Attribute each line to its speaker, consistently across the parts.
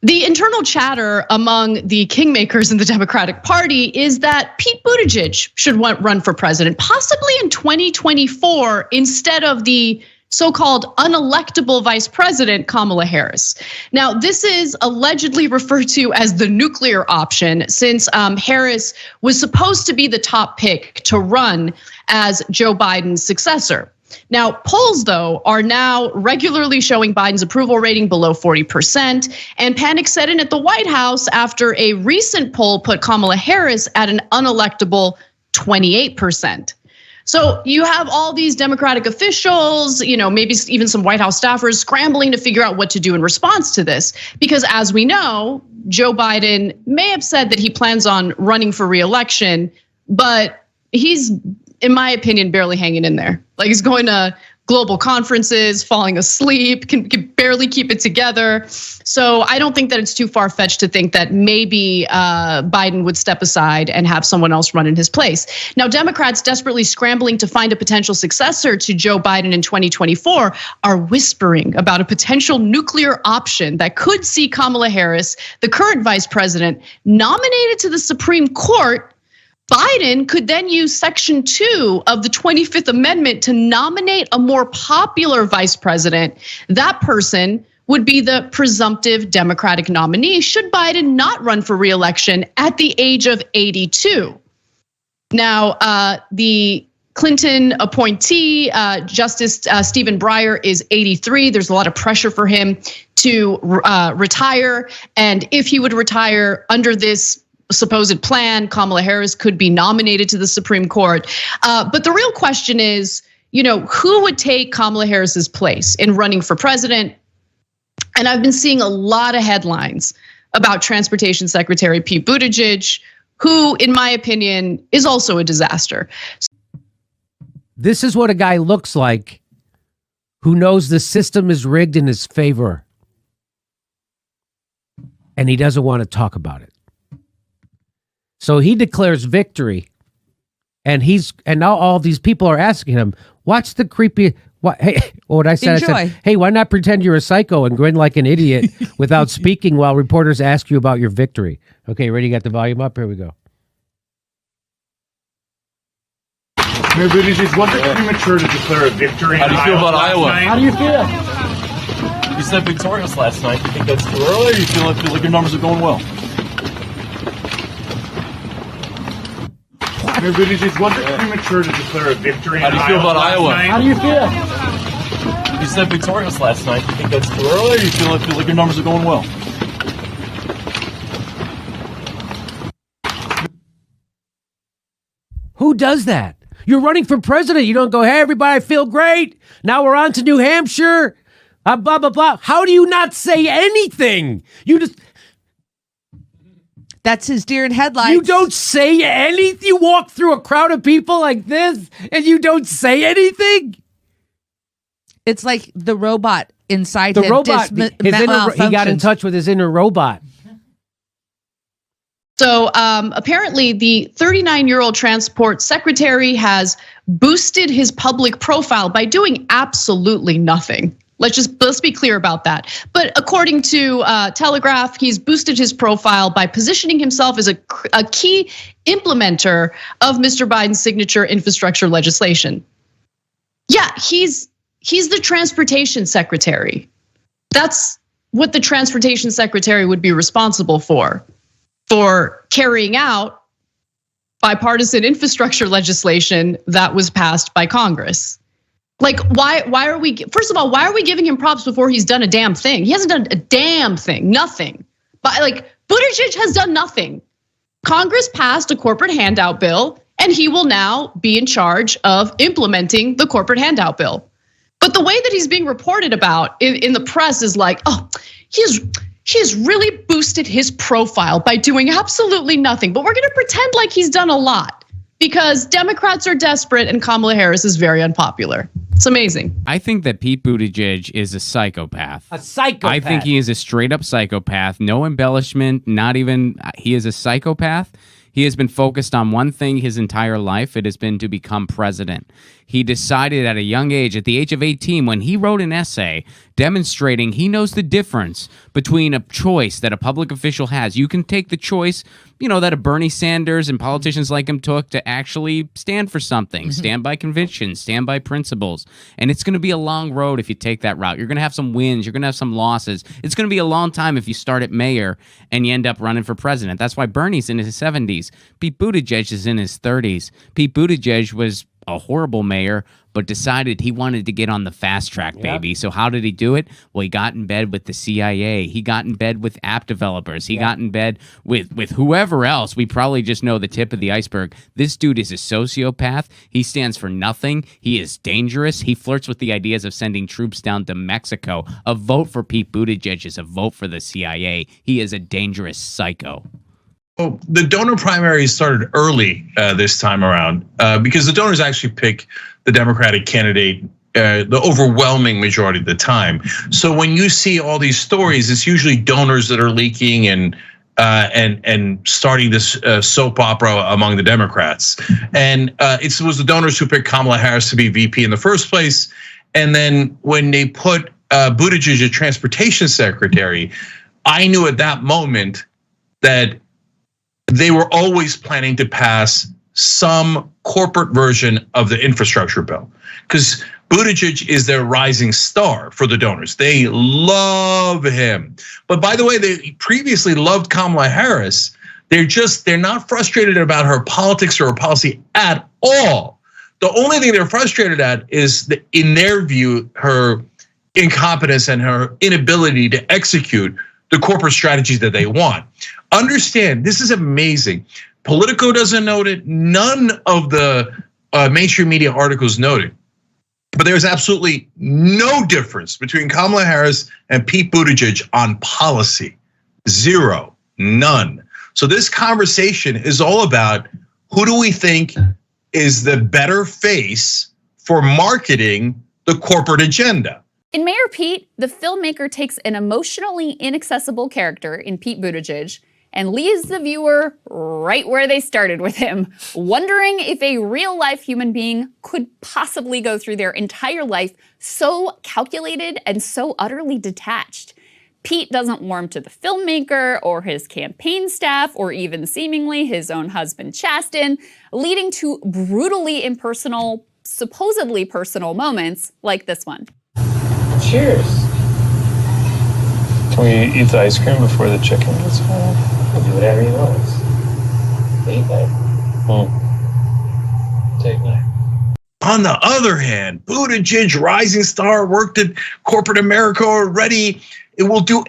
Speaker 1: The internal chatter among the kingmakers in the Democratic Party is that Pete Buttigieg should run for president, possibly in 2024 instead of the so-called unelectable vice president, Kamala Harris. Now, this is allegedly referred to as the nuclear option, since Harris was supposed to be the top pick to run as Joe Biden's successor. Now, polls, though, are now regularly showing Biden's approval rating below 40%, and panic set in at the White House after a recent poll put Kamala Harris at an unelectable 28%. So you have all these Democratic officials, maybe even some White House staffers scrambling to figure out what to do in response to this. Because as we know, Joe Biden may have said that he plans on running for re-election, but he's, in my opinion, barely hanging in there. Like, he's going to global conferences, falling asleep, can barely keep it together. So I don't think that it's too far-fetched to think that maybe Biden would step aside and have someone else run in his place. Now, Democrats desperately scrambling to find a potential successor to Joe Biden in 2024 are whispering about a potential nuclear option that could see Kamala Harris, the current vice president, nominated to the Supreme Court. Biden could then use Section 2 of the 25th Amendment to nominate a more popular vice president. That person would be the presumptive Democratic nominee should Biden not run for re-election at the age of 82. Now, the Clinton appointee, Justice Stephen Breyer, is 83. There's a lot of pressure for him to retire. And if he would retire under this supposed plan, Kamala Harris could be nominated to the Supreme Court. But the real question is, who would take Kamala Harris's place in running for president? And I've been seeing a lot of headlines about Transportation Secretary Pete Buttigieg, who, in my opinion, is also a disaster.
Speaker 2: This is what a guy looks like who knows the system is rigged in his favor, and he doesn't want to talk about it. So he declares victory, and now all these people are asking him, "What's the creepy? What? Hey, what I said? I said, hey, why not pretend you're a psycho and grin like an idiot without speaking while reporters ask you about your victory?" Okay, ready? You got the volume up? Here we go.
Speaker 3: Mayor Buttigieg, was it premature to declare a victory?
Speaker 4: How do you feel about Iowa?
Speaker 2: How do you feel?
Speaker 4: You said victorious last night. You think that's too early, or you feel like your numbers are going well?
Speaker 3: Mayor Buttigieg, was it premature to declare a victory?
Speaker 4: How do you feel about Iowa?
Speaker 2: How do you feel?
Speaker 4: You said victorious last night. You think that's too early, or you feel like your numbers are going well?
Speaker 2: Who does that? You're running for president. You don't go, "Hey, everybody, I feel great. Now we're on to New Hampshire. Blah, blah, blah." How do you not say anything? You just...
Speaker 5: That's his deer in headlights.
Speaker 2: You don't say anything. You walk through a crowd of people like this and you don't say anything.
Speaker 5: It's like the robot inside
Speaker 2: the
Speaker 5: him.
Speaker 2: Robot, he got in touch with his inner robot.
Speaker 1: So apparently the 39-year-old transport secretary has boosted his public profile by doing absolutely nothing. Let's be clear about that. But according to Telegraph, he's boosted his profile by positioning himself as a key implementer of Mr. Biden's signature infrastructure legislation. Yeah, he's the transportation secretary. That's what the transportation secretary would be responsible for carrying out bipartisan infrastructure legislation that was passed by Congress. Like, why are we, first of all, why are we giving him props before he's done a damn thing? He hasn't done a damn thing, nothing. But like, Buttigieg has done nothing. Congress passed a corporate handout bill, and he will now be in charge of implementing the corporate handout bill. But the way that he's being reported about in the press is like, oh, he's really boosted his profile by doing absolutely nothing. But we're gonna pretend like he's done a lot because Democrats are desperate and Kamala Harris is very unpopular. It's amazing.
Speaker 6: I think that Pete Buttigieg is a psychopath.
Speaker 2: A psychopath.
Speaker 6: I think he is a straight up psychopath. No embellishment, not even, he is a psychopath. He has been focused on one thing his entire life. It has been to become president. He decided at a young age, at the age of 18, when he wrote an essay demonstrating he knows the difference between a choice that a public official has. You can take the choice, that a Bernie Sanders and politicians like him took to actually stand for something, stand by convictions, stand by principles. And it's going to be a long road if you take that route. You're going to have some wins. You're going to have some losses. It's going to be a long time if you start at mayor and you end up running for president. That's why Bernie's in his 70s. Pete Buttigieg is in his 30s. Pete Buttigieg was a horrible mayor, but decided he wanted to get on the fast track, baby. So how did he do it? Well, he got in bed with the CIA. He got in bed with app developers. He got in bed with whoever else. We probably just know the tip of the iceberg. This dude is a sociopath. He stands for nothing. He is dangerous. He flirts with the ideas of sending troops down to Mexico. A vote for Pete Buttigieg is a vote for the CIA. He is a dangerous psycho.
Speaker 7: Well, the donor primary started early this time around because the donors actually pick the Democratic candidate the overwhelming majority of the time. So when you see all these stories, it's usually donors that are leaking and starting this soap opera among the Democrats. And it was the donors who picked Kamala Harris to be VP in the first place. And then when they put Buttigieg as transportation secretary, I knew at that moment that they were always planning to pass some corporate version of the infrastructure bill, because Buttigieg is their rising star for the donors. They love him. But by the way, they previously loved Kamala Harris. They're not frustrated about her politics or her policy at all. The only thing they're frustrated at is, in their view, her incompetence and her inability to execute the corporate strategies that they want. Understand, this is amazing. Politico doesn't note it. None of the mainstream media articles note it. But there's absolutely no difference between Kamala Harris and Pete Buttigieg on policy. Zero, none. So this conversation is all about who do we think is the better face for marketing the corporate agenda.
Speaker 8: In Mayor Pete, the filmmaker takes an emotionally inaccessible character in Pete Buttigieg and leaves the viewer right where they started with him, wondering if a real-life human being could possibly go through their entire life so calculated and so utterly detached. Pete doesn't warm to the filmmaker or his campaign staff or even seemingly his own husband Chasten, leading to brutally impersonal, supposedly personal moments like this one.
Speaker 9: Cheers. Can we eat the ice cream before the chicken gets home?
Speaker 10: We'll do whatever you want. Late night. Take night.
Speaker 7: On the other hand, Buttigieg, rising star, worked at corporate America already. It will do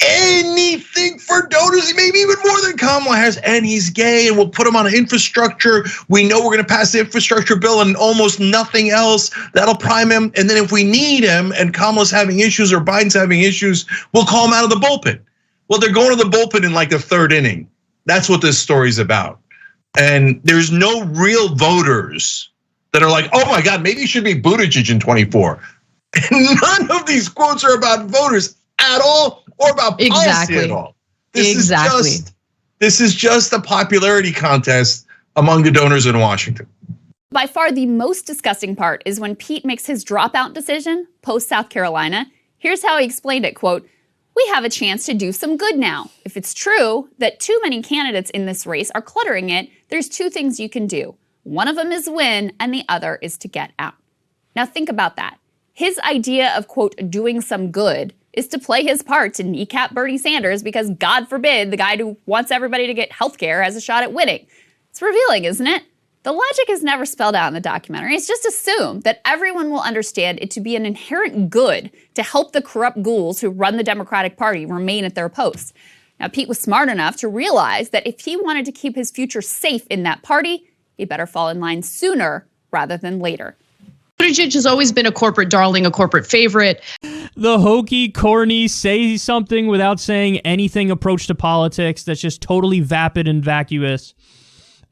Speaker 7: anything for donors, maybe even more than Kamala Harris, and he's gay, and we'll put him on infrastructure. We know we're gonna pass the infrastructure bill and almost nothing else. That'll prime him, and then if we need him and Kamala's having issues or Biden's having issues, we'll call him out of the bullpen. Well, they're going to the bullpen in like the third inning. That's what this story's about. And there's no real voters that are like, oh my God, maybe it should be Buttigieg in 24. None of these quotes are about voters at all or about policy at all. This is just a popularity contest among the donors in Washington.
Speaker 8: By far the most disgusting part is when Pete makes his dropout decision post South Carolina. Here's how he explained it, quote, "We have a chance to do some good now. If it's true that too many candidates in this race are cluttering it, there's two things you can do. One of them is win and the other is to get out." Now think about that. His idea of, quote, doing some good is to play his part to kneecap Bernie Sanders because, God forbid, the guy who wants everybody to get health care has a shot at winning. It's revealing, isn't it? The logic is never spelled out in the documentary. It's just assumed that everyone will understand it to be an inherent good to help the corrupt ghouls who run the Democratic Party remain at their posts. Now, Pete was smart enough to realize that if he wanted to keep his future safe in that party, he better fall in line sooner rather than later.
Speaker 1: Buttigieg has always been a corporate darling, a corporate favorite.
Speaker 11: The hokey, corny, say something without saying anything approach to politics that's just totally vapid and vacuous.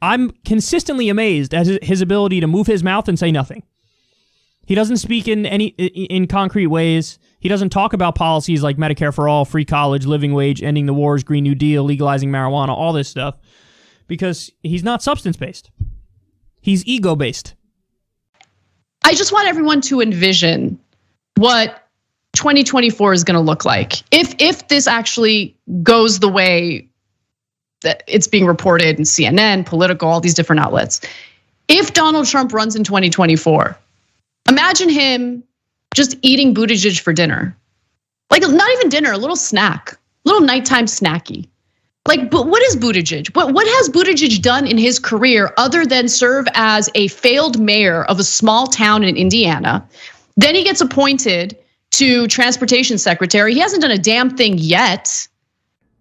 Speaker 11: I'm consistently amazed at his ability to move his mouth and say nothing. He doesn't speak in concrete ways. He doesn't talk about policies like Medicare for all, free college, living wage, ending the wars, Green New Deal, legalizing marijuana, all this stuff, because he's not substance-based. He's ego-based.
Speaker 1: I just want everyone to envision what 2024 is going to look like if this actually goes the way that it's being reported in CNN, Politico, all these different outlets. If Donald Trump runs in 2024, imagine him just eating Buttigieg for dinner. Like not even dinner, a little snack, little nighttime snacky. Like, but what is Buttigieg? What has Buttigieg done in his career other than serve as a failed mayor of a small town in Indiana? Then he gets appointed to transportation secretary. He hasn't done a damn thing yet.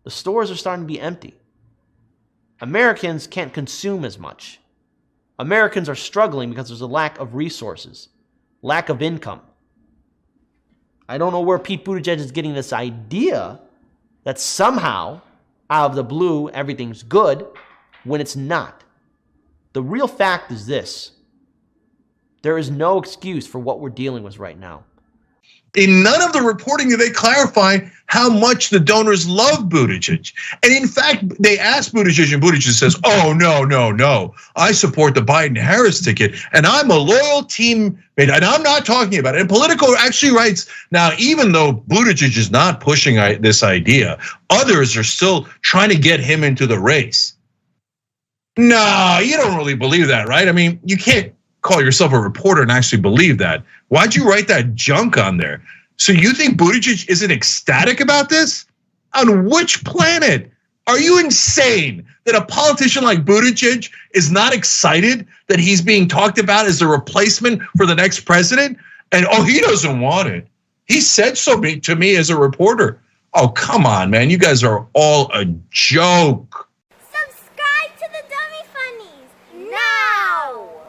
Speaker 12: The stores are starting to be empty. Americans can't consume as much. Americans are struggling because there's a lack of resources, lack of income. I don't know where Pete Buttigieg is getting this idea that somehow, out of the blue, everything's good when it's not. The real fact is this. There is no excuse for what we're dealing with right now.
Speaker 7: In none of the reporting do they clarify how much the donors love Buttigieg. And in fact, they asked Buttigieg, and Buttigieg says, oh, no. I support the Biden-Harris ticket, and I'm a loyal teammate, and I'm not talking about it. And Politico actually writes, now, even though Buttigieg is not pushing this idea, others are still trying to get him into the race. No, you don't really believe that, right? I mean, you can't call yourself a reporter and actually believe that. Why'd you write that junk on there? So you think Buttigieg isn't ecstatic about this? On which planet? Are you insane that a politician like Buttigieg is not excited that he's being talked about as the replacement for the next president? And he doesn't want it. He said so to me as a reporter. Oh, come on, man. You guys are all a joke.